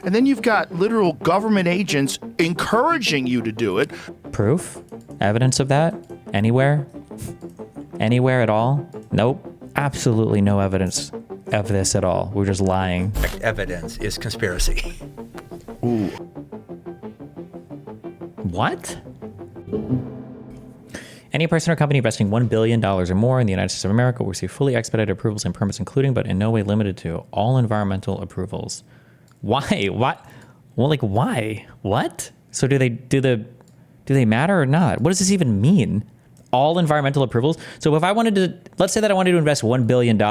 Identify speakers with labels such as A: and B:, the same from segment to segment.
A: And then you've got literal government agents encouraging you to do it.
B: Proof? Evidence of that? Anywhere? Anywhere at all? Nope. Absolutely no evidence of this at all. We're just lying.
C: Evidence is conspiracy.
A: Ooh.
B: What? Any person or company investing $1 billion or more in the United States of America will receive fully expedited approvals and permits, including, but in no way limited to, all environmental approvals. Why? What? Well, like, why? What? So do they matter or not? What does this even mean? All environmental approvals? So if I wanted to, let's say that I wanted to invest $1 billion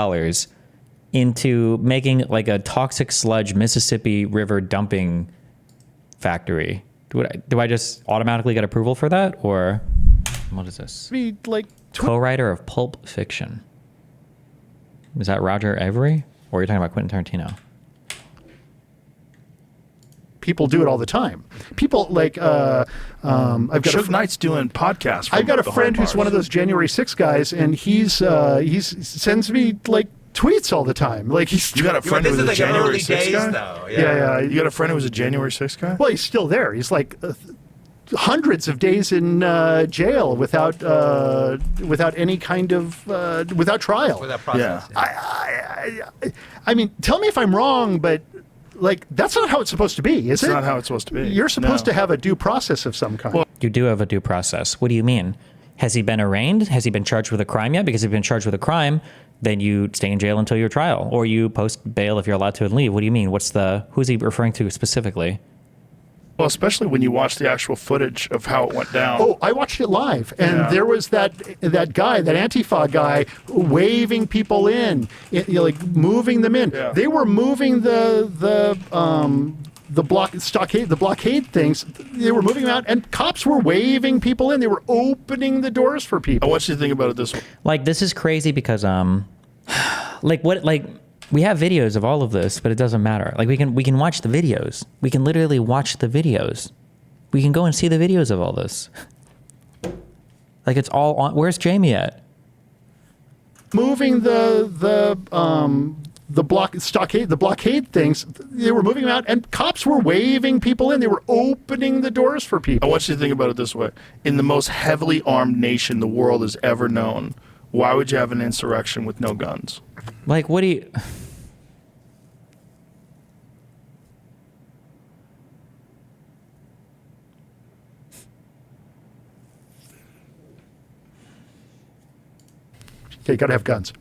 B: into making like a toxic sludge Mississippi River dumping factory, do I just automatically get approval for that? Or what is this?
A: Be like
B: Co-writer of Pulp Fiction. Is that Roger Avary? Or are you talking about Quentin Tarantino?
D: People do it all the time. People like I've got
A: Suge Knight's doing podcasts.
D: I've got a friend who's one of those January 6 guys, and he sends me like tweets all the time. Like
A: You got a friend who's a January 6 guy?
C: Though.
D: yeah.
A: You got a friend who was a January 6 guy?
D: Well, he's still there. He's like hundreds of days in jail without any kind of without trial.
C: Without process.
A: Yeah.
D: I mean, tell me if I'm wrong, but like that's not how it's supposed to be, is it?
A: It's not how it's supposed to be.
D: You're supposed
A: No.
D: to have a due process of some kind.
A: Well,
B: You do have a due process. What do you mean? Has he been arraigned? Has he been charged with a crime yet? Because if you've been charged with a crime, then you stay in jail until your trial, or you post bail if you're allowed to and leave. What do you mean? Who's he referring to specifically?
A: Well, especially when you watch the actual footage of how it went down.
D: Oh, I watched it live, and
A: Yeah.
D: there was that guy, that Antifa guy, waving people in, like moving them in.
A: Yeah.
D: They were moving the blockade things. They were moving them out, and cops were waving people in. They were opening the doors for
A: I
D: people.
A: want you to think about it this way.
B: Like, this is crazy because we have videos of all of this, but it doesn't matter. Like, we can watch the videos. We can literally watch the videos. We can go and see the videos of all this. Like, it's all on. Where's Jamie at?
D: Moving the blockade things. They were moving them out, and cops were waving people in. They were opening the doors for
A: I
D: people.
A: want you to think about it this way. In the most heavily armed nation the world has ever known, why would you have an insurrection with no guns?
B: Like, what do you...
D: Okay, gotta have guns,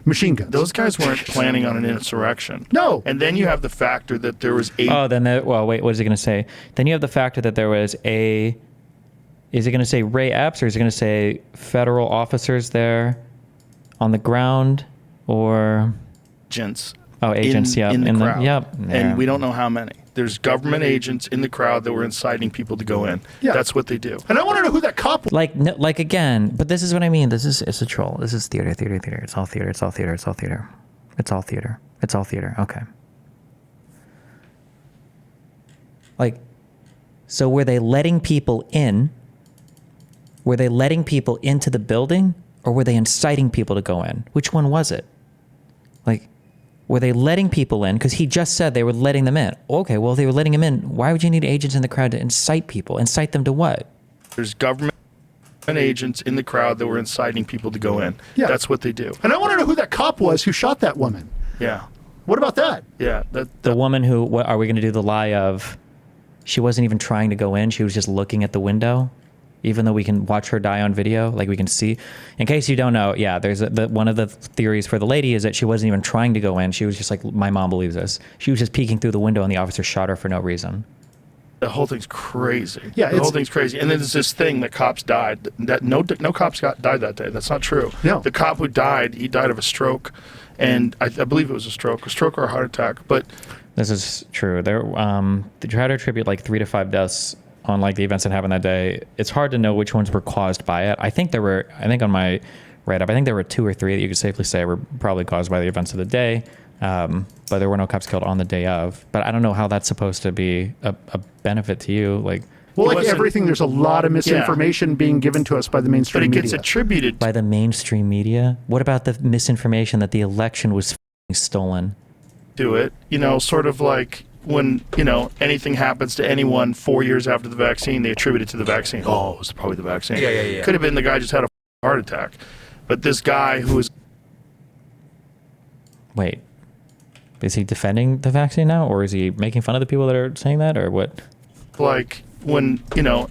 D: machine guns.
A: Those guys weren't planning on an insurrection.
D: No.
A: And then you have the factor that there was eight.
B: Oh, then well, wait, what is it going to say? Then you have the factor that there was a... Is it going to say Ray Epps, or is it going to say federal officers there on the ground, or...
A: agents.
B: Oh, agents,
A: in the crowd.
B: Yep.
A: And we don't know how many. There's government agents in the crowd that were inciting people to go in.
D: Yeah.
A: That's what they do.
D: And I want to know who that cop was.
B: Like, no, like again, but this is what I mean. It's a troll. This is theater. It's all theater. It's all theater. It's all theater. It's all theater. It's all theater. Okay. Like, so were they letting people in? Were they letting people into the building, or were they inciting people to go in? Which one was it? Like, were they letting people in? Because he just said they were letting them in. Okay, well, if they were letting them in, why would you need agents in the crowd to incite people? Incite them to what?
A: There's government agents in the crowd that were inciting people to go in.
D: Yeah.
A: That's what they do.
D: And I want to know who that cop was who shot that woman.
A: Yeah.
D: What about that?
A: Yeah.
B: The woman who, what are we going to do the lie of? She wasn't even trying to go in. She was just looking at the window, even though we can watch her die on video. Like, we can see. In case you don't know, yeah, there's one of the theories for the lady is that she wasn't even trying to go in. She was just like, my mom believes this. She was just peeking through the window, and the officer shot her for no reason.
A: The whole thing's crazy.
D: Yeah,
A: the whole thing's crazy. And then there's this thing that cops died. That no cops died that day. That's not true.
D: No.
A: The cop who died, he died of a stroke, and I believe it was a stroke or a heart attack. But
B: This is true. They try to attribute like 3 to 5 deaths on like the events that happened that day. It's hard to know which ones were caused by it. I think on my write-up, I think there were 2 or 3 that you could safely say were probably caused by the events of the day. But there were no cops killed on the day of. But I don't know how that's supposed to be a benefit to you. Like,
D: Well,
A: It
D: like
A: wasn't-
D: everything, there's a lot of misinformation being given to us by the
A: but
D: mainstream
A: it gets
D: media.
A: attributed
B: by the mainstream media. What about the misinformation that the election was stolen?
A: to it. You know, sort of like when, anything happens to anyone 4 years after the vaccine, they attribute it to the vaccine. Oh, it was probably the vaccine.
C: Yeah.
A: Could have been the guy just had a heart attack. But this guy who was...
B: Wait, is he defending the vaccine now, or is he making fun of the people that are saying that, or what?
A: Like, when,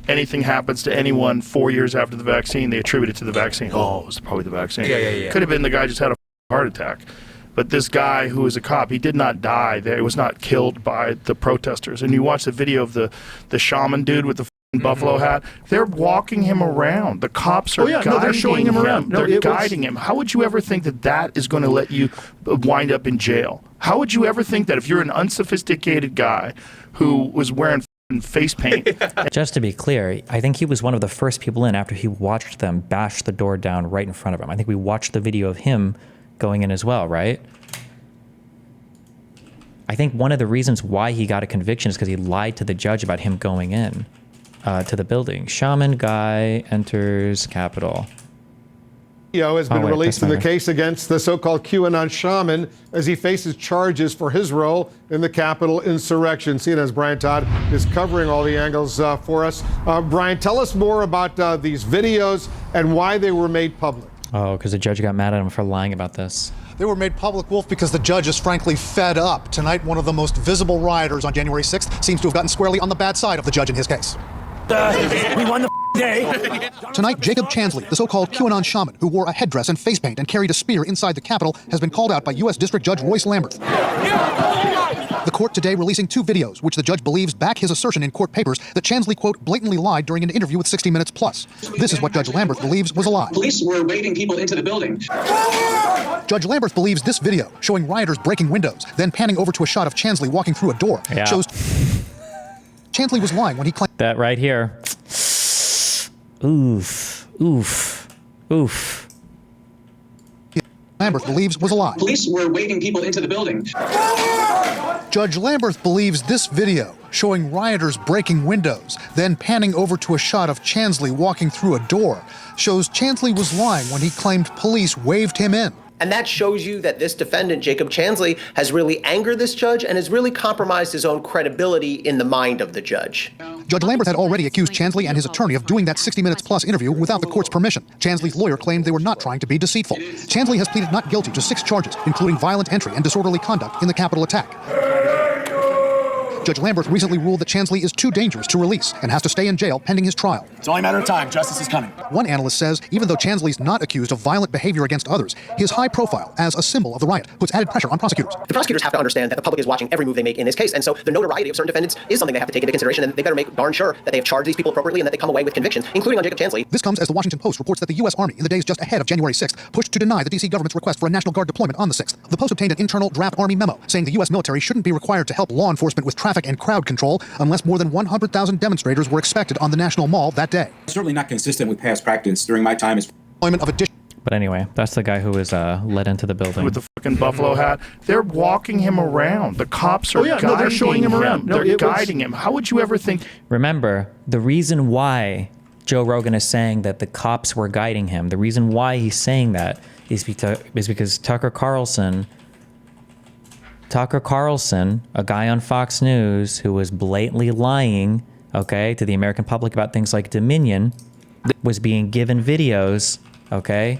A: anything happens to anyone 4 years after the vaccine, they attribute it to the vaccine. Oh, it was probably the vaccine.
C: Yeah.
A: Could have been the guy just had a heart attack. But this guy who was a cop, he did not die. He was not killed by the protesters. And you watch the video of the shaman dude with the buffalo hat. They're walking him around. The cops are guiding
D: they're showing him around. No,
A: they're guiding him. How would you ever think that is going to let you wind up in jail? How would you ever think that if you're an unsophisticated guy who was wearing face paint?
B: Just to be clear, I think he was one of the first people in after he watched them bash the door down right in front of him. I think we watched the video of him going in as well, right? I think one of the reasons why he got a conviction is because he lied to the judge about him going in to the building. Shaman guy enters Capitol.
E: Has been
B: wait,
E: released
B: that's
E: in the
B: not
E: case against the so-called QAnon shaman as he faces charges for his role in the Capitol insurrection. CNN's Brian Todd is covering all the angles for us. Brian, tell us more about these videos and why they were made public.
B: Oh, because the judge got mad at him for lying about this.
F: They were made public, Wolf, because the judge is frankly fed up. Tonight, one of the most visible rioters on January 6th seems to have gotten squarely on the bad side of the judge in his case.
G: We won the day.
F: Tonight, Jacob Chansley, the so-called QAnon shaman who wore a headdress and face paint and carried a spear inside the Capitol, has been called out by U.S. District Judge Royce Lamberth. The court today releasing two videos, which the judge believes back his assertion in court papers that Chansley, quote, blatantly lied during an interview with 60 Minutes Plus. This is what Judge Lamberth believes was a lie.
H: Police were waving people into the building.
F: Judge Lamberth believes this video, showing rioters breaking windows, then panning over to a shot of Chansley walking through a door, shows Chansley was lying when he claimed
B: that right here. Oof.
F: Lamberth believes was a lie.
H: Police were waving people into the building.
F: Judge Lamberth believes this video, showing rioters breaking windows, then panning over to a shot of Chansley walking through a door, shows Chansley was lying when he claimed police waved him in.
I: And that shows you that this defendant, Jacob Chansley, has really angered this judge and has really compromised his own credibility in the mind of the judge.
F: Judge Lamberth had already accused Chansley and his attorney of doing that 60 Minutes Plus interview without the court's permission. Chansley's lawyer claimed they were not trying to be deceitful. Chansley has pleaded not guilty to 6 charges, including violent entry and disorderly conduct in the Capitol attack. Judge Lamberth recently ruled that Chansley is too dangerous to release and has to stay in jail pending his trial.
G: It's only a matter of time. Justice is coming.
F: One analyst says even though Chansley's not accused of violent behavior against others, his high profile as a symbol of the riot puts added pressure on prosecutors.
I: The prosecutors have to understand that the public is watching every move they make in this case, and so the notoriety of certain defendants is something they have to take into consideration, and they better make darn sure that they have charged these people appropriately and that they come away with convictions, including on Jacob Chansley.
F: This comes as the Washington Post reports that the U.S. Army, in the days just ahead of January 6th, pushed to deny the D.C. government's request for a National Guard deployment on the 6th. The Post obtained an internal draft Army memo saying the U.S. military shouldn't be required to help law enforcement with traffic and crowd control unless more than 100,000 demonstrators were expected on the National Mall that day.
J: Certainly not consistent with past practice during my time as
F: Deployment of additional.
B: But anyway, that's the guy who was led into the building.
A: With the fucking buffalo hat. They're walking him around. The cops are guiding
D: they're showing him around.
A: They're guiding him. How would you ever think...
B: Remember, the reason why Joe Rogan is saying that the cops were guiding him, the reason why he's saying that is because Tucker Carlson, a guy on Fox News who was blatantly lying, okay, to the American public about things like Dominion, was being given videos, okay?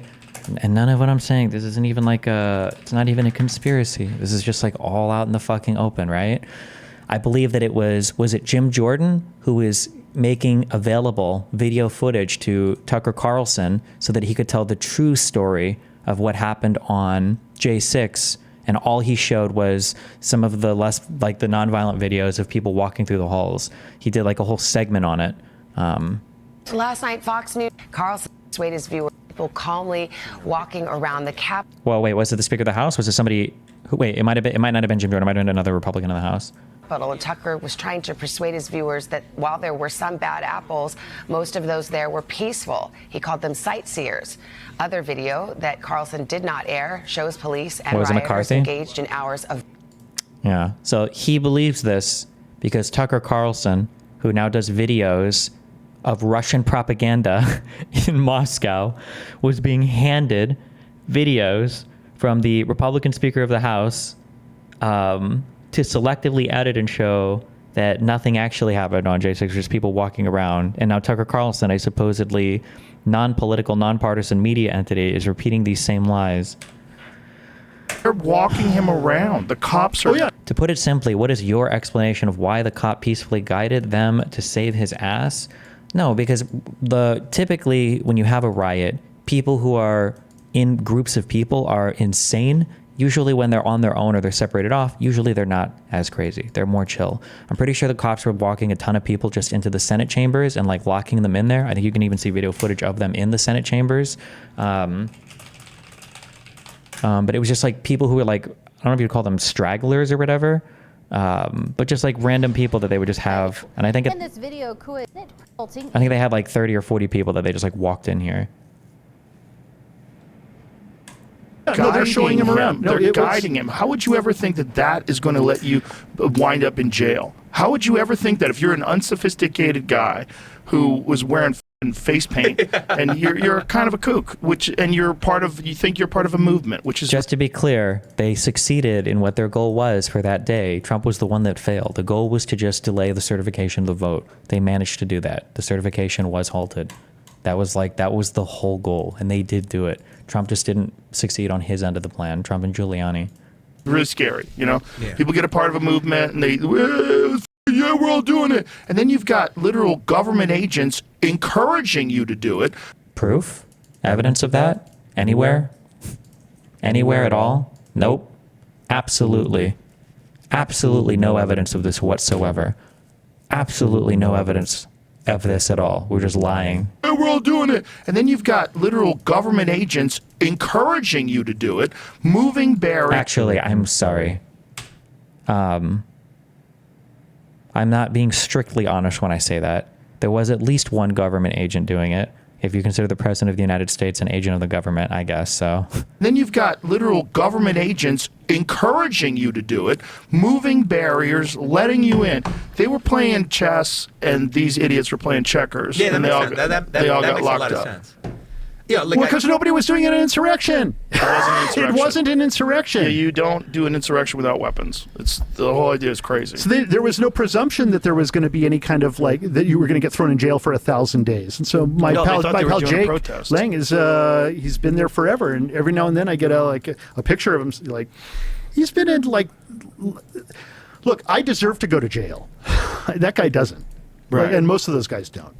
B: And none of what I'm saying, this isn't even like it's not even a conspiracy. This is just like all out in the fucking open, right? I believe that it was it Jim Jordan who is making available video footage to Tucker Carlson so that he could tell the true story of what happened on J6, and all he showed was some of the less, like the nonviolent videos of people walking through the halls. He did like a whole segment on it.
K: Last night, Fox News, Carlson persuaded his viewers, people calmly walking around the Capitol.
B: Well, wait, was it the Speaker of the House? Was it somebody who, wait, it might not have been Jim Jordan. It might have been another Republican in the House.
K: And Tucker was trying to persuade his viewers that while there were some bad apples, most of those there were peaceful. He called them sightseers. Other video that Carlson did not air shows police and rioters engaged in hours of...
B: Yeah, so he believes this because Tucker Carlson, who now does videos of Russian propaganda in Moscow, was being handed videos from the Republican Speaker of the House to selectively edit and show that nothing actually happened on J6, just people walking around. And now Tucker Carlson, a supposedly non-political, nonpartisan media entity, is repeating these same lies.
A: They're walking him around. The cops are...
D: Oh, yeah.
B: To put it simply, what is your explanation of why the cop peacefully guided them to save his ass? No, because typically when you have a riot, people who are in groups of people are insane. Usually when they're on their own or they're separated off, usually they're not as crazy. They're more chill. I'm pretty sure the cops were walking a ton of people just into the Senate chambers and like locking them in there. I think you can even see video footage of them in the Senate chambers. But it was just like people who were like, I don't know if you'd call them stragglers or whatever, but just like random people that they would just have. And I think
L: in this video,
B: I think they had like 30 or 40 people that they just like walked in here.
D: No, they're showing him around. No,
A: They're guiding him. How would you ever think that that is going to let you wind up in jail? How would you ever think that if you're an unsophisticated guy who was wearing face paint and you're kind of a kook, and you think you're part of a movement, which is...
B: Just to be clear, they succeeded in what their goal was for that day. Trump was the one that failed. The goal was to just delay the certification of the vote. They managed to do that. The certification was halted. That was the whole goal, and they did do it. Trump just didn't succeed on his end of the plan. Trump and Giuliani.
A: Really scary, you know? Yeah. People get a part of a movement and they, yeah, we're all doing it. And then you've got literal government agents encouraging you to do it.
B: Proof? Evidence of that? Anywhere? Anywhere at all? Nope. Absolutely. Absolutely no evidence of this whatsoever. Absolutely no evidence of this at all. We're just lying.
A: Yeah, we're all doing it. And then you've got literal government agents encouraging you to do it, moving barriers.
B: Actually, I'm sorry. I'm not being strictly honest when I say that. There was at least one government agent doing it. If you consider the President of the United States an agent of the government, I guess so.
A: Then you've got literal government agents encouraging you to do it, moving barriers, letting you in. They were playing chess, and these idiots were playing checkers.
C: Yeah,
A: and they all got
C: makes
A: locked
C: a lot
A: up.
C: of sense. Yeah, like
D: well, because nobody was doing an insurrection. It wasn't an insurrection.
A: Yeah, you don't do an insurrection without weapons. The whole idea is crazy.
D: So there was no presumption that there was going to be any kind of that you were going to get thrown in jail for 1,000 days. And so my pal Jake Lang is he's been there forever, and every now and then I get a picture of him he's been in look, I deserve to go to jail. That guy doesn't,
A: right?
D: And most of those guys don't.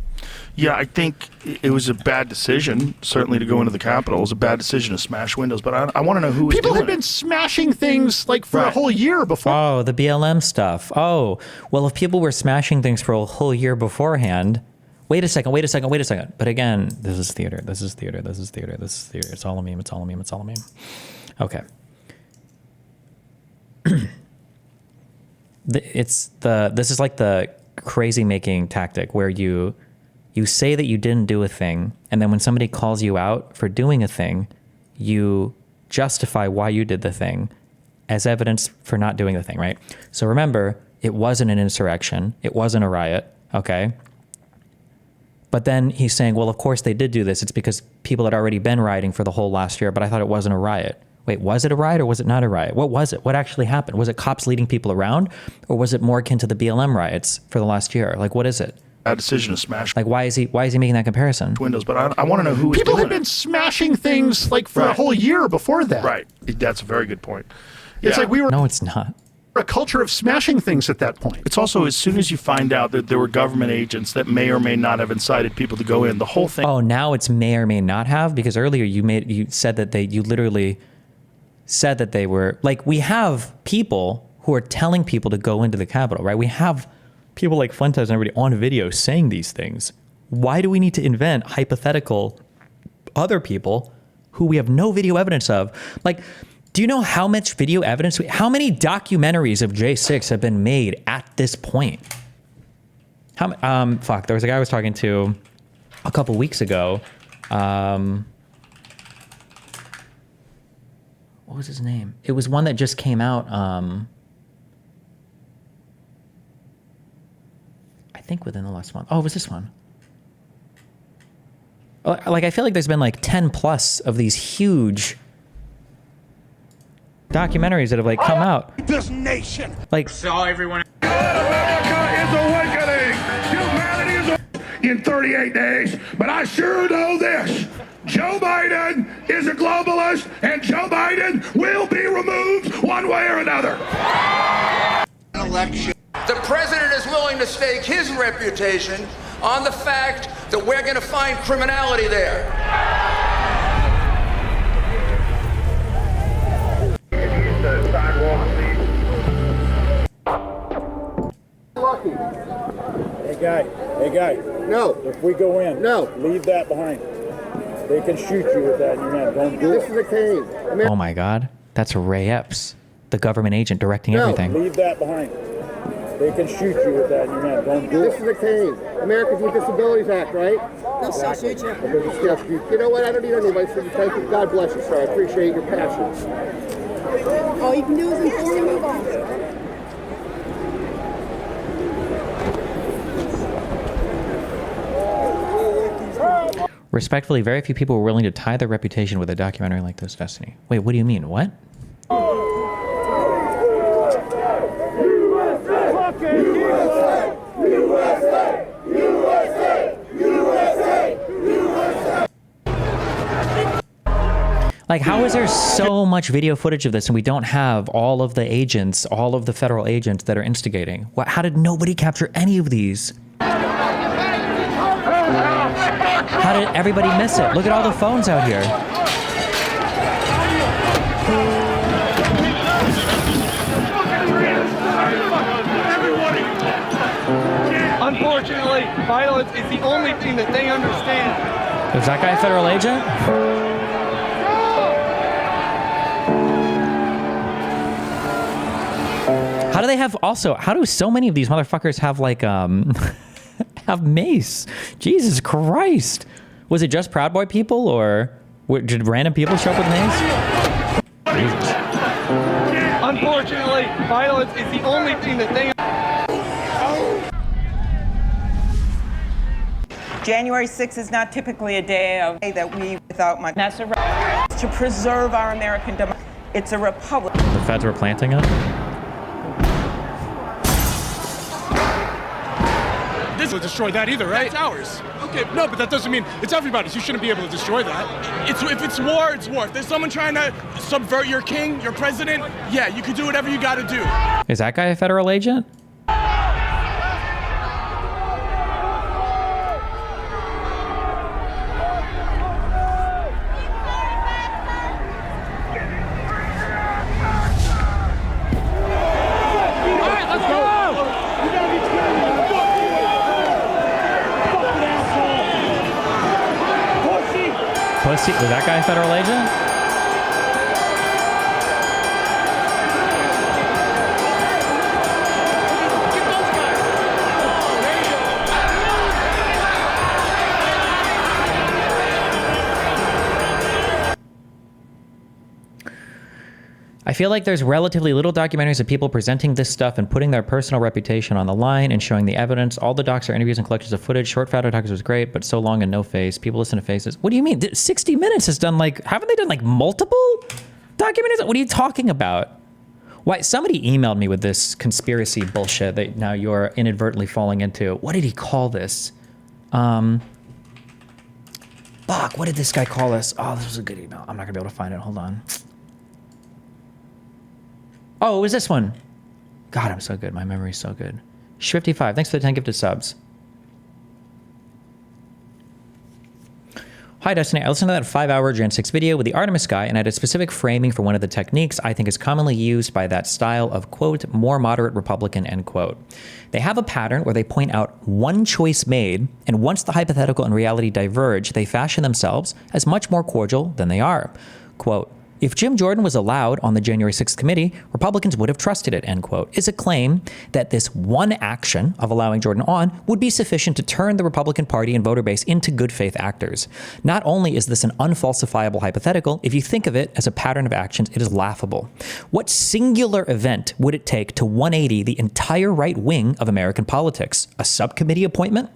A: Yeah, I think it was a bad decision, certainly to go into the Capitol. It was a bad decision to smash windows, but I want to know who was doing it.
D: People had been smashing things for a whole year before.
B: Oh, the BLM stuff. Oh, well, if people were smashing things for a whole year beforehand, wait a second. But again, this is theater. It's all a meme. Okay. This is like the crazy making tactic where you say that you didn't do a thing, and then when somebody calls you out for doing a thing, you justify why you did the thing as evidence for not doing the thing, right? So remember, it wasn't an insurrection. It wasn't a riot, okay? But then he's saying, well, of course they did do this. It's because people had already been rioting for the whole last year, but I thought it wasn't a riot. Wait, was it a riot or was it not a riot? What was it? What actually happened? Was it cops leading people around, or was it more akin to the BLM riots for the last year? Like, what is it?
A: Bad decision to smash.
B: Like, why is he making that comparison?
A: Windows, but I want to know who was
D: People
A: doing
D: had been smashing things for a whole year before that.
A: Right. That's a very good point.
D: It's like we were.
B: No, it's not.
D: A culture of smashing things at that point.
A: It's also, as soon as you find out that there were government agents that may or may not have incited people to go in, the whole thing.
B: Oh, now it's may or may not have, because earlier you said that you literally said that they were, like, we have people who are telling people to go into the Capitol, right? We have people like Fuentes and everybody on video saying these things. Why do we need to invent hypothetical other people who we have no video evidence of? Like, do you know how much video evidence, how many documentaries of J6 have been made at this point? There was a guy I was talking to a couple weeks ago. What was his name? It was one that just came out. I think within the last month. Oh, it was this one. Like, I feel like there's been like 10 plus of these huge documentaries that have like come out.
L: This nation.
B: Like
L: saw everyone. America is awakening. Humanity is in 38 days. But I sure know this. Joe Biden is a globalist, and Joe Biden will be removed one way or another.
M: Election. The president is willing to stake his reputation on the fact that we're going to find criminality there.
N: Hey guy.
E: No.
N: If we go in,
E: no.
N: Leave that behind. They can shoot you with that in your hand. Don't do it.
E: This is a cane.
B: Oh my God, that's Ray Epps, the government agent directing everything.
N: Leave that behind. They can shoot you with that in your hand. Don't do it.
E: This is a cane. Americans with Disabilities Act, right?
O: They'll still shoot you.
E: Yes, you know what? I don't need anybody to thank you. God bless you, sir. I appreciate your passion.
O: All you can do is inform and move on.
B: Respectfully, very few people were willing to tie their reputation with a documentary like this, Destiny. Wait, what do you mean? What? Like, how is there so much video footage of this and we don't have all of the agents, all of the federal agents that are instigating? How did nobody capture any of these? How did everybody miss it? Look at all the phones out here.
P: Unfortunately, violence is the only thing that they understand.
B: Is that guy a federal agent? How do they have also, how do so many of these motherfuckers have like, have mace? Jesus Christ. Was it just Proud Boy people or did random people show up with mace? Jesus.
P: Unfortunately, violence is the only thing that they
Q: January 6th is not typically a day that we without much. That's a right to preserve our American democracy. It's a republic.
B: The feds were planting it?
R: This will destroy that either, right? It's ours. Okay, no, but that doesn't mean it's everybody's. You shouldn't be able to destroy that. If it's war, it's war. If there's someone trying to subvert your king, your president, yeah, you can do whatever you got to do.
B: Is that guy a federal agent? Was that guy a federal agent? I feel like there's relatively little documentaries of people presenting this stuff and putting their personal reputation on the line and showing the evidence. All the docs are interviews and collections of footage. Short Photo Docs was great, but so long and no face. People listen to faces. What do you mean? 60 Minutes has done like, haven't they done like multiple documentaries? What are you talking about? Why? Somebody emailed me with this conspiracy bullshit that now you're inadvertently falling into. What did he call this? Fuck, what did this guy call this? Oh, this was a good email. I'm not gonna be able to find it. Hold on. Oh, it was this one. God, I'm so good. My memory's so good. Sh55, thanks for the 10 gifted subs. Hi, Destiny. I listened to that 5-hour Gen 6 video with the Artemis guy and had a specific framing for one of the techniques I think is commonly used by that style of, quote, more moderate Republican, end quote. They have a pattern where they point out one choice made, and once the hypothetical and reality diverge, they fashion themselves as much more cordial than they are. Quote, if Jim Jordan was allowed on the January 6th committee, Republicans would have trusted it, end quote, is a claim that this one action of allowing Jordan on would be sufficient to turn the Republican Party and voter base into good faith actors. Not only is this an unfalsifiable hypothetical, if you think of it as a pattern of actions, it is laughable. What singular event would it take to 180 the entire right wing of American politics? A subcommittee appointment?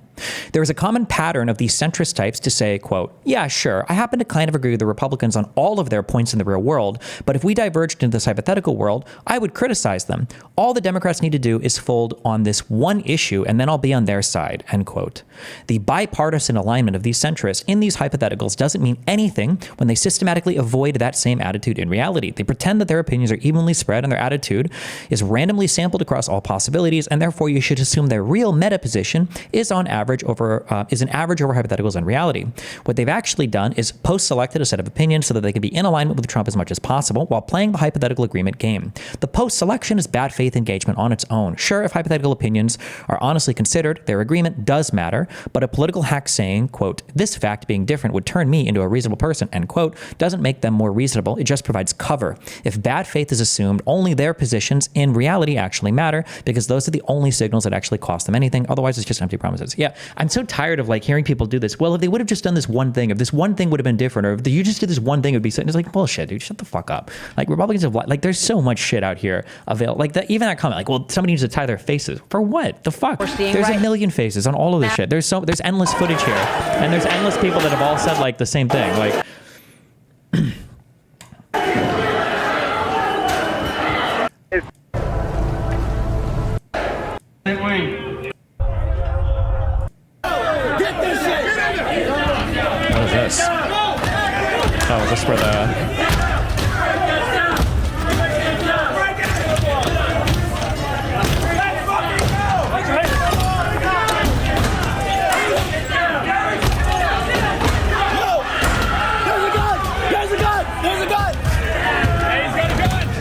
B: There is a common pattern of these centrist types to say, quote, yeah, sure, I happen to kind of agree with the Republicans on all of their points in the real world, but if we diverged into this hypothetical world, I would criticize them. All the Democrats need to do is fold on this one issue, and then I'll be on their side, end quote. The bipartisan alignment of these centrists in these hypotheticals doesn't mean anything when they systematically avoid that same attitude in reality. They pretend that their opinions are evenly spread and their attitude is randomly sampled across all possibilities, and therefore you should assume their real meta position is an average over hypotheticals in reality. What they've actually done is post-selected a set of opinions so that they can be in alignment with Trump as much as possible while playing the hypothetical agreement game. The post-selection is bad faith engagement on its own. Sure, if hypothetical opinions are honestly considered, their agreement does matter, but a political hack saying, quote, this fact being different would turn me into a reasonable person, end quote, doesn't make them more reasonable. It just provides cover. If bad faith is assumed, only their positions in reality actually matter because those are the only signals that actually cost them anything. Otherwise, it's just empty promises. Yeah, I'm so tired of like hearing people do this. Well, if they would have just done this one thing, if this one thing would have been different, or if you just did this one thing, it would be something. It's like, bullshit, dude, shut the fuck up. Like Republicans have like, there's so much shit out here available. Like that, even that comment, like, well, somebody needs to tie their faces. For what? The fuck? There's a million faces on all of this shit. There's endless footage here, and there's endless people that have all said like the same thing. Like. What is this? Oh, is this where the...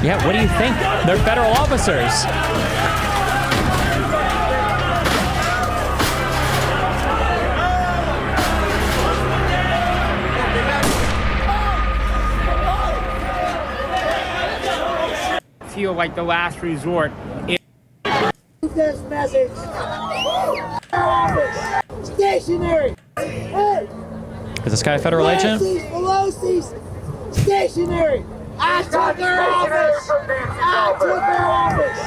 B: Yeah, what do you think? They're federal officers.
S: Feel like the last resort.
O: This message. Stationary. Hey.
B: Is this guy a federal agent?
O: Pelosi's stationary. I took their office. I took their office.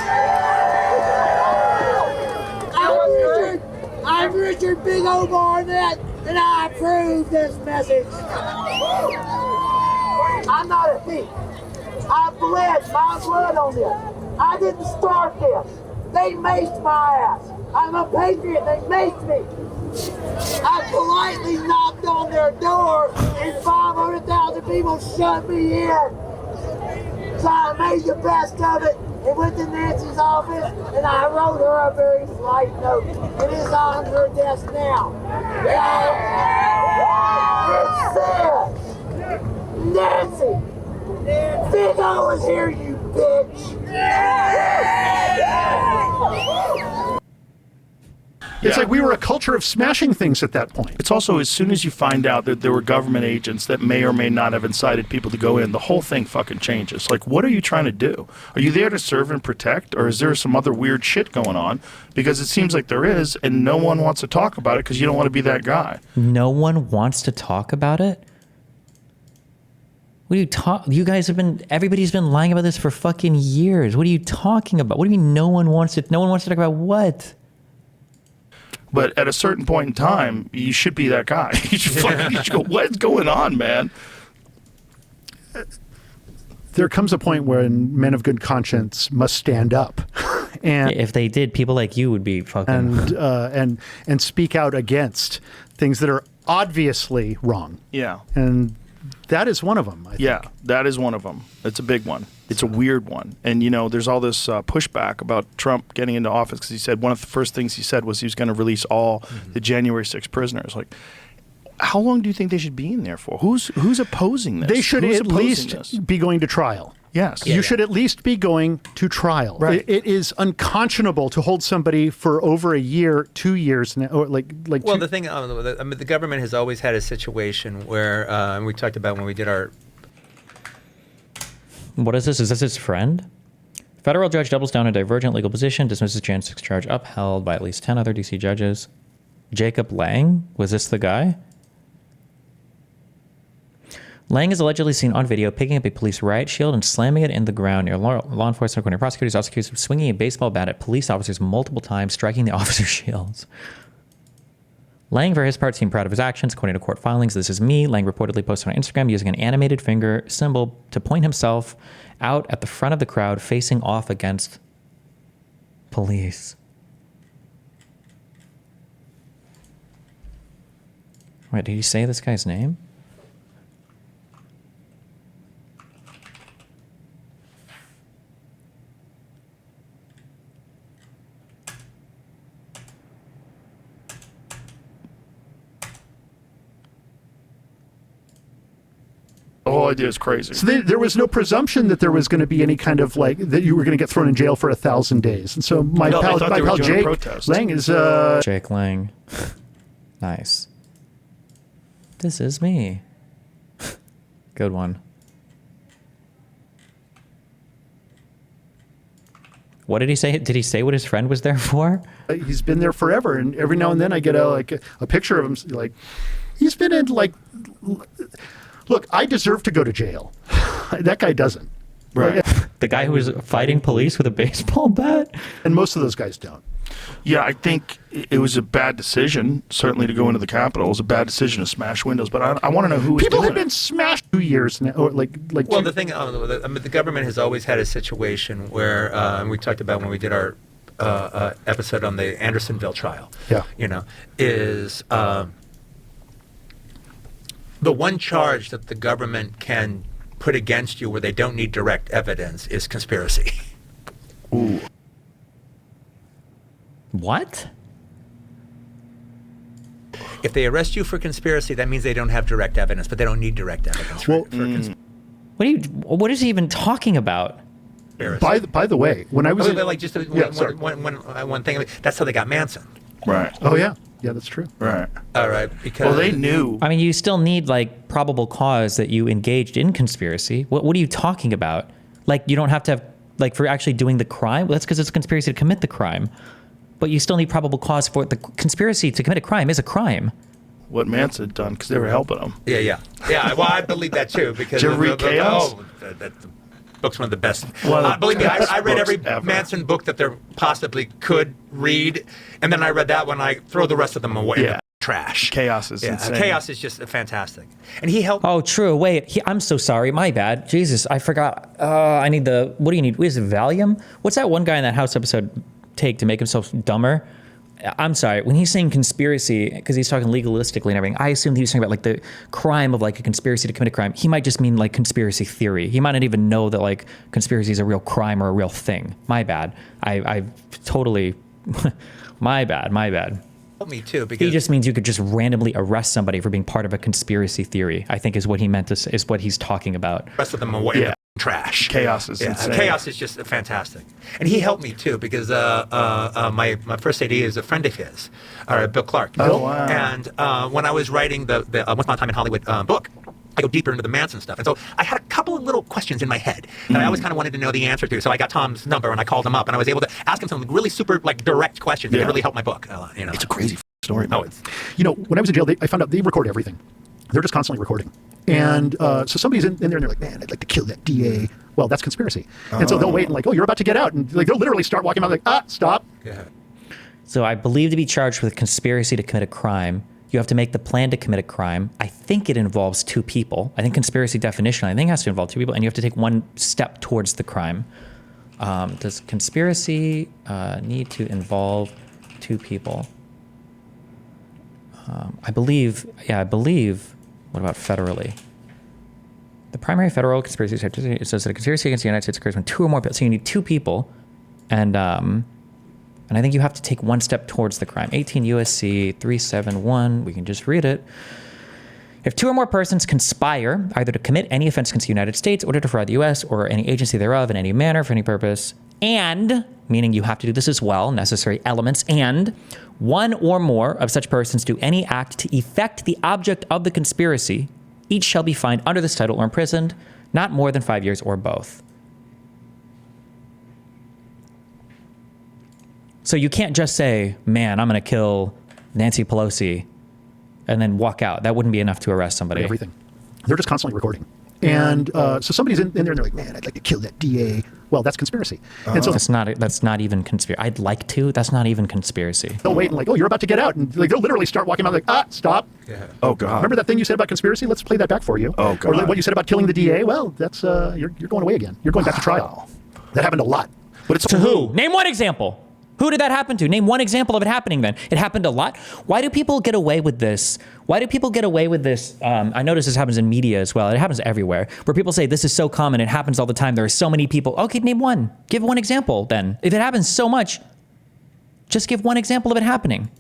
O: I'm Richard Big O Barnett, and I approve this message. I'm not a thief. I bled my blood on this. I didn't start this. They maced my ass. I'm a patriot. They maced me. I politely knocked on their door, and 500,000 people shut me in. So I made the best of it and went to Nancy's office, and I wrote her a very slight note. It is on her desk now. It says, Nancy, Big O is here, you bitch.
D: It's like we were a culture of smashing things at that point.
A: It's also, as soon as you find out that there were government agents that may or may not have incited people to go in, the whole thing fucking changes. Like, what are you trying to do? Are you there to serve and protect, or is there some other weird shit going on? Because it seems like there is, and no one wants to talk about it because you don't want to be that guy.
B: No one wants to talk about it? What are you talking? You guys have been, everybody's been lying about this for fucking years. What are you talking about? What do you mean no one wants to talk about what?
A: But at a certain point in time, you should be that guy. You should go, what's going on, man?
D: There comes a point when men of good conscience must stand up. And
B: if they did, people like you would be fucking...
D: And speak out against things that are obviously wrong.
A: Yeah.
D: And that is one of them, I think.
A: Yeah, that is one of them. It's a big one. It's a weird one. And, you know, there's all this pushback about Trump getting into office because he said one of the first things he said was he was going to release all the January 6th prisoners. Like, how long do you think they should be in there for? Who's opposing this?
D: They should at least be going to trial.
A: Yes.
D: You should at least be going to trial.
A: Right.
D: It is unconscionable to hold somebody for over a year, 2 years now, or like.
C: Well, the thing, I mean, the government has always had a situation where, and we talked about when we did our.
B: What is this? Is this his friend? Federal judge doubles down a divergent legal position, dismisses Jan 6 charge upheld by at least 10 other D.C. judges. Jacob Lang? Was this the guy? Lang is allegedly seen on video picking up a police riot shield and slamming it in the ground near law enforcement. According to prosecutors, also accused of swinging a baseball bat at police officers multiple times, striking the officers' shields. Lang, for his part, seemed proud of his actions. According to court filings, this is me. Lang reportedly posted on Instagram using an animated finger symbol to point himself out at the front of the crowd, facing off against police. Wait, did he say this guy's name?
A: The whole idea is crazy.
D: So there was no presumption that there was going to be any kind of like that you were going to get thrown in jail for 1,000 days. And so my pal Jake Lang is
B: Jake Lang. Nice. This is me. Good one. What did he say? Did he say what his friend was there for?
D: He's been there forever, and every now and then I get a picture of him. Like he's been in like. Look, I deserve to go to jail. That guy doesn't.
A: Right.
B: The guy who was fighting police with a baseball bat?
D: And most of those guys don't.
A: Yeah, I think it was a bad decision, certainly to go into the Capitol. It was a bad decision to smash windows, but I want to know who was
D: People
A: doing
D: have been smashed 2 years now. Or like
C: well, the thing, the government has always had a situation where, and we talked about when we did our episode on the Andersonville trial, is the one charge that the government can put against you where they don't need direct evidence is conspiracy.
A: Ooh.
B: What?
C: If they arrest you for conspiracy, that means they don't have direct evidence, but they don't need direct evidence for
B: what is he even talking about?
D: By the way, when I was
C: one thing, that's how they got Manson.
A: Right.
D: Oh yeah. Yeah, that's true.
A: Right.
C: All right. Because
A: they knew.
B: I mean, you still need like probable cause that you engaged in conspiracy. What are you talking about? Like, you don't have to have like for actually doing the crime. Well, that's because it's a conspiracy to commit the crime. But you still need probable cause for it. The conspiracy to commit a crime is a crime.
A: What Manson had done because they were helping him.
C: Yeah. Well, I believe that too because
A: JRE Chaos.
C: The book's one of the best.
A: Well,
C: believe me, I read every Manson book that there possibly could read, and then I read that one. I throw the rest of them away.
A: Yeah.
C: Trash.
A: Chaos is insane.
C: Chaos is just fantastic. And he helped.
B: Oh, true. Wait, I'm so sorry. My bad. Jesus, I forgot. I need the. What do you need? Is it Valium? What's that one guy in that House episode take to make himself dumber? I'm sorry. When he's saying conspiracy, because he's talking legalistically and everything, I assumed he was talking about like the crime of like a conspiracy to commit a crime. He might just mean like conspiracy theory. He might not even know that like conspiracy is a real crime or a real thing. My bad. I totally. My bad.
C: Me too, because
B: he just means you could just randomly arrest somebody for being part of a conspiracy theory. I think is what he meant to say, is what he's talking about.
C: Rest of them away. Yeah. Trash.
A: Chaos is insane.
C: Chaos is just fantastic. And he helped me too because my first AD is a friend of his, Bill Clark.
A: Oh, wow.
C: And when I was writing the Once Upon a Time in Hollywood book, I go deeper into the Manson stuff. And so I had a couple of little questions in my head that I always kind of wanted to know the answer to. So I got Tom's number and I called him up and I was able to ask him some really super like direct questions that really helped my book.
A: It's a crazy story.
C: Oh, it's
D: when I was in jail, I found out they record everything. They're just constantly recording. And so somebody's in there and they're like, man, I'd like to kill that DA. Well, that's conspiracy. And so they'll wait and like, oh, you're about to get out. And like they'll literally start walking out like, stop.
C: Yeah.
B: So I believe to be charged with conspiracy to commit a crime, you have to make the plan to commit a crime. I think it involves two people. I think conspiracy definition, I think has to involve two people, and you have to take one step towards the crime. Does conspiracy need to involve two people? I believe, what about federally? The primary federal conspiracy statute, it says that a conspiracy against the United States occurs when two or more people, so you need two people, and I think you have to take one step towards the crime. 18 U.S.C. 371, we can just read it. If two or more persons conspire either to commit any offense against the United States or to defraud the U.S. or any agency thereof in any manner for any purpose, and, meaning you have to do this as well, necessary elements, and one or more of such persons do any act to effect the object of the conspiracy, each shall be fined under this title or imprisoned, not more than 5 years or both. So you can't just say, man, I'm going to kill Nancy Pelosi and then walk out. That wouldn't be enough to arrest somebody.
D: Everything. They're just constantly recording. And so somebody's in there and they're like, man, I'd like to kill that DA. Well, that's conspiracy. And so
B: that's not even conspiracy. I'd like to. That's not even conspiracy.
D: They'll wait and like, oh, you're about to get out, and like they'll literally start walking out like, stop.
A: Yeah. Oh God.
D: Remember that thing you said about conspiracy? Let's play that back for you.
A: Oh God.
D: Or what you said about killing the DA? Well, that's you're going away again. You're going back to trial. That happened a lot. But it's
B: to who? Name one example. Who did that happen to? Name one example of it happening then. It happened a lot. Why do people get away with this? Why do people get away with this? I notice this happens in media as well. It happens everywhere, where people say this is so common. It happens all the time. There are so many people. Okay, name one. Give one example then. If it happens so much, just give one example of it happening.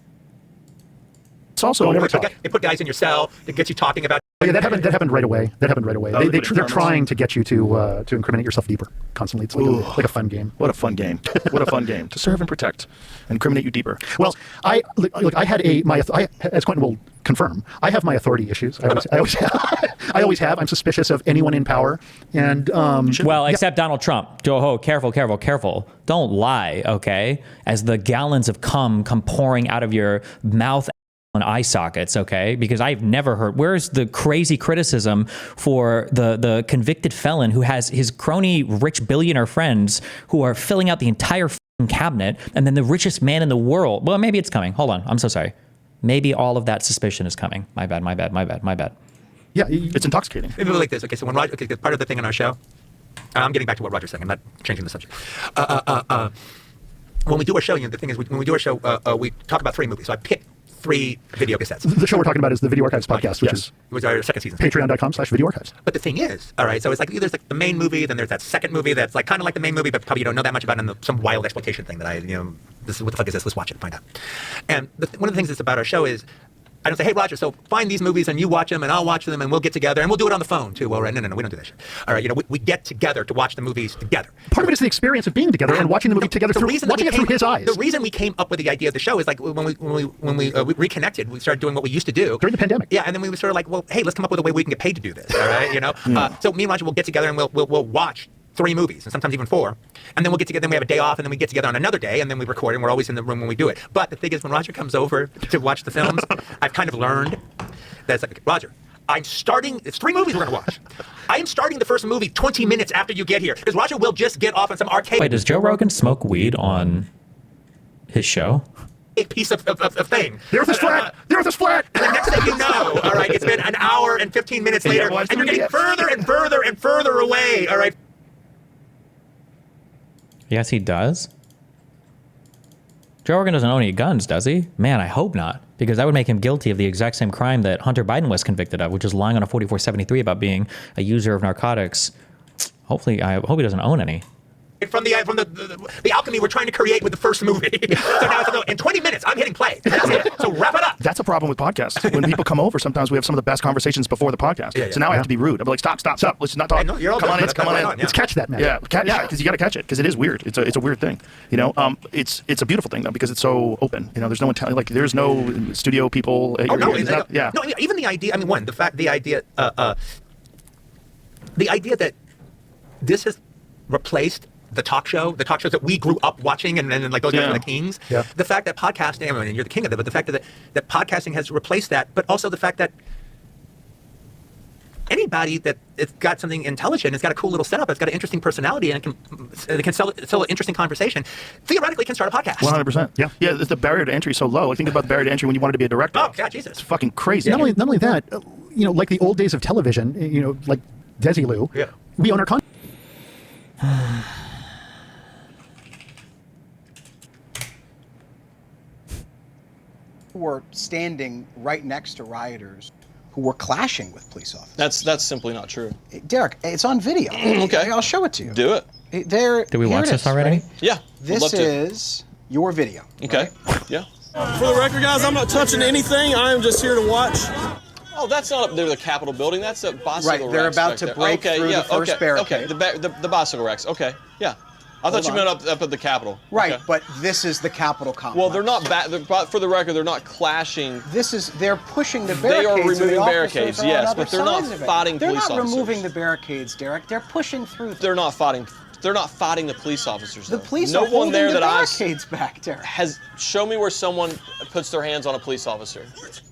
D: It's also
C: they put guys in your cell to get you talking about.
D: Oh, yeah, that happened right away. That happened right away. They're trying to get you to incriminate yourself deeper constantly. It's like a fun game.
A: What a fun game. What a fun game. To serve and protect and incriminate you deeper.
D: Well, I had as Quentin will confirm, I have my authority issues. I always have. I'm suspicious of anyone in power. And
B: except Donald Trump. Careful. Don't lie, okay? As the gallons of cum come pouring out of your mouth on eye sockets, okay? Because I've never heard, where's the crazy criticism for the convicted felon who has his crony rich billionaire friends who are filling out the entire cabinet, and then the richest man in the world? Well, maybe it's coming. Hold on. I'm so sorry. Maybe all of that suspicion is coming. My bad.
D: Yeah,
A: it's intoxicating.
C: Maybe like this. Okay, so when Roger, part of the thing on our show, I'm getting back to what Roger's saying. I'm not changing the subject. When we do our show, the thing is, when we do our show, we talk about 3 movies. So I pick 3 video cassettes.
D: The show we're talking about is the Video Archives podcast, which is
C: it was our second season.
D: Patreon.com/Video Archives.
C: But the thing is, all right, so it's like there's like the main movie, then there's that second movie that's like kind of like the main movie, but probably you don't know that much about, and some wild exploitation thing that this is what the fuck is this? Let's watch it and find out. And one of the things that's about our show is, I don't say, hey, Roger, so find these movies and you watch them and I'll watch them and we'll get together and we'll do it on the phone too. Well, right, no, we don't do that shit. All right, we get together to watch the movies together.
D: Part of it is the experience of being together and watching the movie together through his eyes.
C: The reason we came up with the idea of the show is like when we reconnected, we started doing what we used to do
D: during the pandemic.
C: Yeah, and then we were sort of like, well, hey, let's come up with a way we can get paid to do this. All right, so me and Roger will get together and we'll watch 3 movies and sometimes even 4, and then we'll get together. Then we have a day off, and then we get together on another day, and then we record. And we're always in the room when we do it. But the thing is, when Roger comes over to watch the films, I've kind of learned that it's like, Roger, it's 3 movies we're gonna watch. I am starting the first movie 20 minutes after you get here because Roger will just get off on some arcade.
B: Wait, does Joe Rogan smoke weed on his show?
C: A piece of thing.
D: The Earth is flat. The Earth is flat.
C: And the next thing you know, all right, it's been an hour and 15 minutes later, and you're getting further and further and further away. All right.
B: Yes, he does. Joe Rogan doesn't own any guns, does he? Man, I hope not, because that would make him guilty of the exact same crime that Hunter Biden was convicted of, which is lying on a 4473 about being a user of narcotics. I hope he doesn't own any.
C: From the alchemy we're trying to create with the first movie. So now in 20 minutes, I'm hitting play. That's it. So wrap it up.
A: That's a problem with podcasts. When people come over, sometimes we have some of the best conversations before the podcast. Yeah. So now I have to be rude. I'm like, stop. Let's not talk.
C: You're all
A: come on in.
C: Yeah.
D: Let's catch that, man.
A: Yeah, because you got to catch it, because it is weird. It's a weird thing. It's a beautiful thing though, because it's so open. There's no one telling. Like, there's no studio people.
C: No, even the idea. I mean, the idea that this has replaced the talk shows that we grew up watching, and like those guys are the kings. Yeah. The fact that podcasting, I mean, you're the king of it, but the fact that podcasting has replaced that, but also the fact that anybody that has got something intelligent, has got a cool little setup, has got an interesting personality, and it can sell an interesting conversation, theoretically can start a podcast.
A: 100%. Yeah. The barrier to entry is so low. I think about the barrier to entry when you wanted to be a director.
C: Oh God, Jesus!
A: It's fucking crazy.
D: Not only that, like the old days of television, like Desilu. Yeah. We own our content.
T: Were standing right next to rioters who were clashing with police officers.
U: That's simply not true.
T: Derek, it's on video.
U: Okay.
T: I'll show it to you.
U: Do it.
B: Did we watch this already?
T: Right?
U: Yeah.
T: This is your video.
U: Okay. Right? Yeah.
R: For the record, guys, I'm not touching anything. I am just here to watch.
U: Oh, that's not up there, the Capitol building. That's a bicycle
T: Right, they're
U: racks
T: about to break through the first barricade.
U: Okay, the bicycle racks. Okay, yeah. I thought you meant up at the Capitol.
T: Right,
U: okay.
T: But this is the Capitol complex.
U: Well, they're not for the record, they're not clashing.
T: They're pushing the barricades.
U: They are removing barricades, yes, but they're not fighting police officers.
T: They're not removing the barricades, Derek. They're pushing through them.
U: They're not fighting They're not fighting the police officers.
T: The
U: though.
T: police
U: no
T: are
U: one
T: holding
U: there
T: the
U: that I
T: barricades back there.
U: has show me where someone puts their hands on a police officer.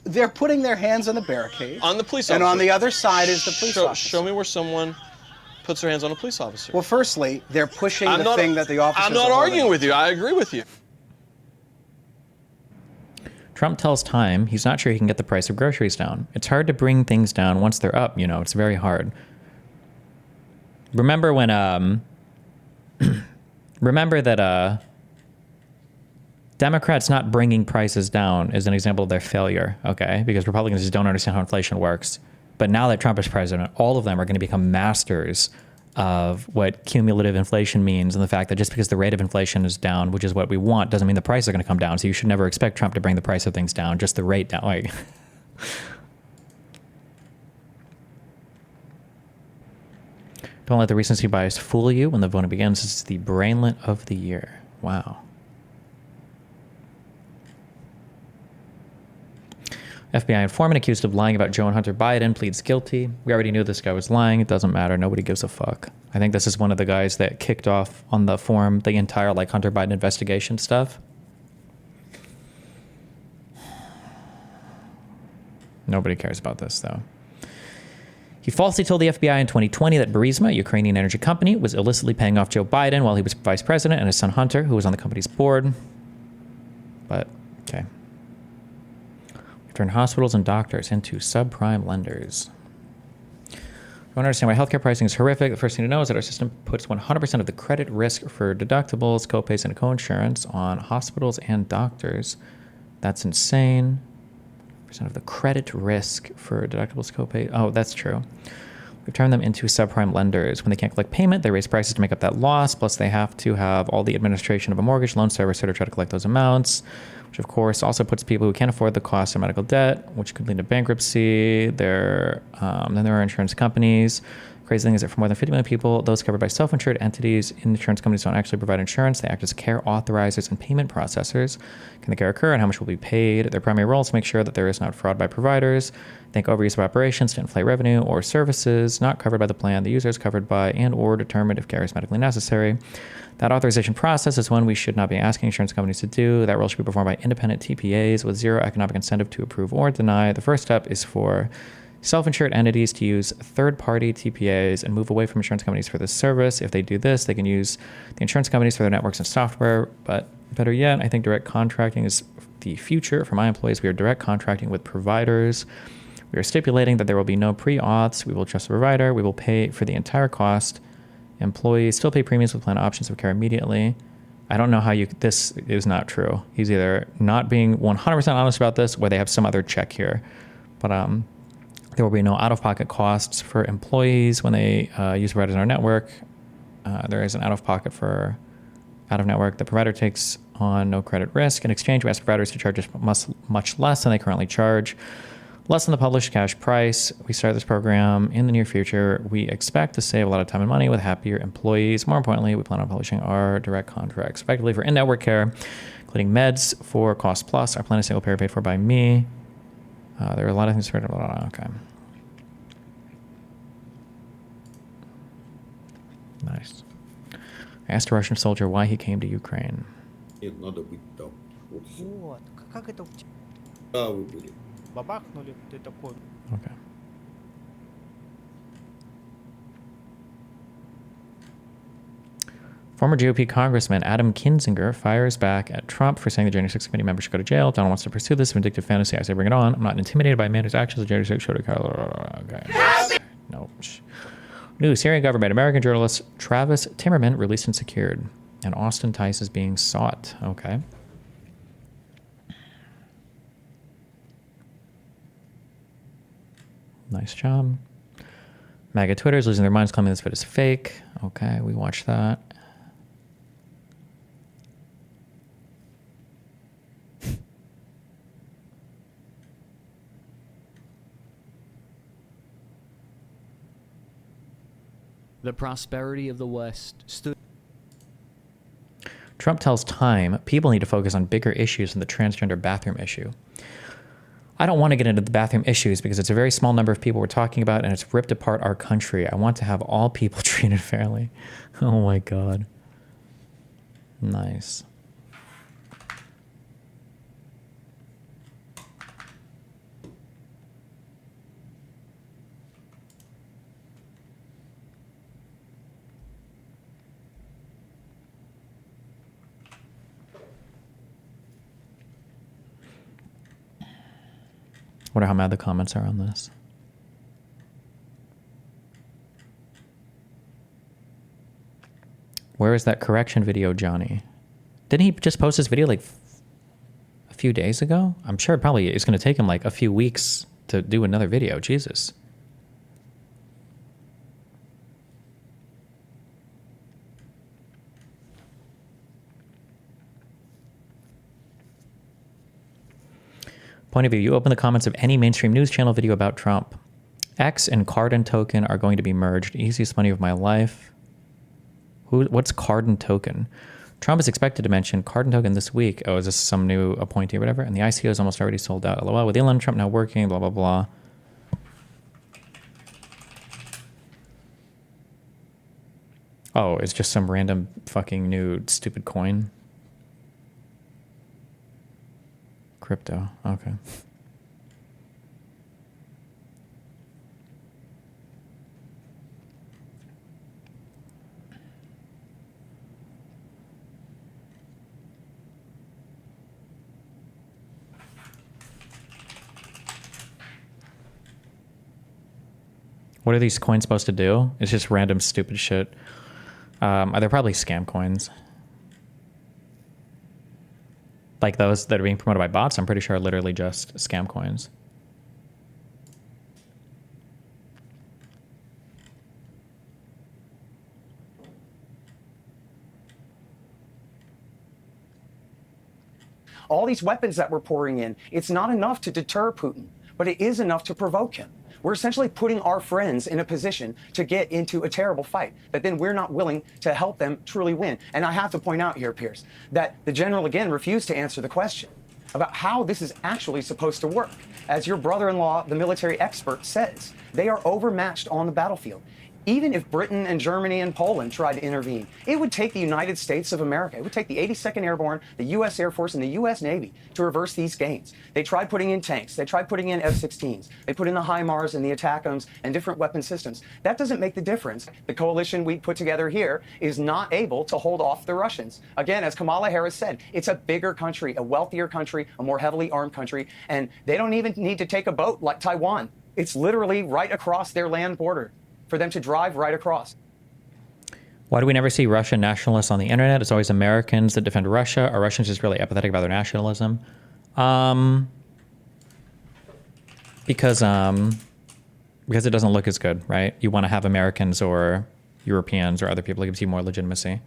T: They're putting their hands on the barricade.
U: On the police
T: and
U: officer.
T: on the other side is the police officer.
U: Show me where someone puts their hands on a police officer.
T: Well, firstly, they're pushing the thing that the officers
U: I'm not
T: are
U: arguing
T: holding.
U: with you. I agree with you.
B: Trump tells Time he's not sure he can get the price of groceries down. It's hard to bring things down once they're up, you know, it's very hard. Remember when, remember that Democrats not bringing prices down is an example of their failure, okay? Because Republicans just don't understand how inflation works. But now that Trump is president, all of them are going to become masters of what cumulative inflation means, and the fact that just because the rate of inflation is down, which is what we want, doesn't mean the prices are going to come down. So you should never expect Trump to bring the price of things down, just the rate down. Like, don't let the recency bias fool you. When the voting begins, it's the brainlet of the year. Wow. FBI informant accused of lying about Joe and Hunter Biden pleads guilty. We already knew this guy was lying. It doesn't matter. Nobody gives a fuck. I think this is one of the guys that kicked off on the forum the entire like Hunter Biden investigation stuff. Nobody cares about this though. He falsely told the FBI in 2020 that Burisma, a Ukrainian energy company, was illicitly paying off Joe Biden while he was vice president, and his son Hunter, who was on the company's board. But, okay. Turn hospitals and doctors into subprime lenders. If you want to understand why healthcare pricing is horrific, the first thing to know is that our system puts 100% of the credit risk for deductibles, copays, and coinsurance on hospitals and doctors. That's insane. Percent of the credit risk for deductibles, copay. Oh, that's true. We've turned them into subprime lenders. When they can't collect payment, they raise prices to make up that loss. Plus, they have to have all the administration of a mortgage loan servicer to try to collect those amounts, which of course also puts people who can't afford the cost of medical debt, which could lead to bankruptcy. Then there are insurance companies. Crazy thing is that for more than 50 million people, those covered by self-insured entities, insurance companies don't actually provide insurance. They act as care authorizers and payment processors. Can the care occur and how much will be paid? Their primary role is to make sure that there is not fraud by providers. Think overuse of operations to inflate revenue or services not covered by the plan the user is covered by and or determined if care is medically necessary. That authorization process is one we should not be asking insurance companies to do. That role should be performed by independent TPAs with zero economic incentive to approve or deny. The first step is for self-insured entities to use third-party TPAs and move away from insurance companies for this service. If they do this, they can use the insurance companies for their networks and software. But better yet, I think direct contracting is the future. For my employees, we are direct contracting with providers. We are stipulating that there will be no pre-auths. We will trust the provider. We will pay for the entire cost. Employees still pay premiums with plan options of care immediately. I don't know how this is not true. He's either not being 100% honest about this or they have some other check here. But there will be no out-of-pocket costs for employees when they use providers in our network. There is an out-of-pocket for out-of-network. The provider takes on no credit risk. In exchange, we ask providers to charge us much less than they currently charge, less than the published cash price. We start this program in the near future. We expect to save a lot of time and money with happier employees. More importantly, we plan on publishing our direct contracts effectively for in-network care, including meds for Cost Plus. Our plan is single payer paid for by me. There are a lot of things. Okay. Nice. I asked a Russian soldier why he came to Ukraine.
H: Надо быть там.
V: Вот. Как это?
H: Да, вы были.
V: Бабахнули, ты такой.
B: Okay. Former GOP Congressman Adam Kinzinger fires back at Trump for saying the January 6th committee members should go to jail. Donald wants to pursue this vindictive fantasy. I say bring it on. I'm not intimidated by a man whose actions. The January 6th should occur. Okay. No. News. Syrian government. American journalist Travis Timmerman released and secured. And Austin Tice is being sought. Okay. Nice job. MAGA Twitter is losing their minds claiming this vid is fake. Okay, we watched that.
W: The prosperity of the West stood.
B: Trump tells Time people need to focus on bigger issues than the transgender bathroom issue. I don't want to get into the bathroom issues because it's a very small number of people we're talking about and it's ripped apart our country. I want to have all people treated fairly. Oh my God. Nice. Wonder how mad the comments are on this. Where is that correction video, Johnny? Didn't he just post this video like a few days ago? I'm sure it probably is going to take him like a few weeks to do another video. Jesus. Point of view, you open the comments of any mainstream news channel video about Trump. X and Cardin Token are going to be merged. Easiest money of my life. What's Cardin Token? Trump is expected to mention Cardin Token this week. Oh, is this some new appointee or whatever? And the ICO is almost already sold out. LOL. With Elon and Trump now working, blah, blah, blah. Oh, it's just some random fucking new stupid coin. Crypto. Okay. What are these coins supposed to do? It's just random stupid shit. They're probably scam coins. Like those that are being promoted by bots, I'm pretty sure are literally just scam coins.
G: All these weapons that we're pouring in, it's not enough to deter Putin, but it is enough to provoke him. We're essentially putting our friends in a position to get into a terrible fight that then we're not willing to help them truly win. And I have to point out here, Pierce, that the general again refused to answer the question about how this is actually supposed to work. As your brother-in-law, the military expert, says, they are overmatched on the battlefield. Even if Britain and Germany and Poland tried to intervene, it would take the United States of America, it would take the 82nd Airborne, the U.S. Air Force, and the U.S. Navy to reverse these gains. They tried putting in tanks, they tried putting in F-16s, they put in the HIMARS and the ATACMS and different weapon systems. That doesn't make the difference. The coalition we put together here is not able to hold off the Russians. Again, as Kamala Harris said, it's a bigger country, a wealthier country, a more heavily armed country, and they don't even need to take a boat like Taiwan. It's literally right across their land border for them to drive right across.
B: Why do we never see Russian nationalists on the internet? It's always Americans that defend Russia. Are Russians just really apathetic about their nationalism? Because it doesn't look as good, right? You want to have Americans or Europeans or other people. It gives you more legitimacy.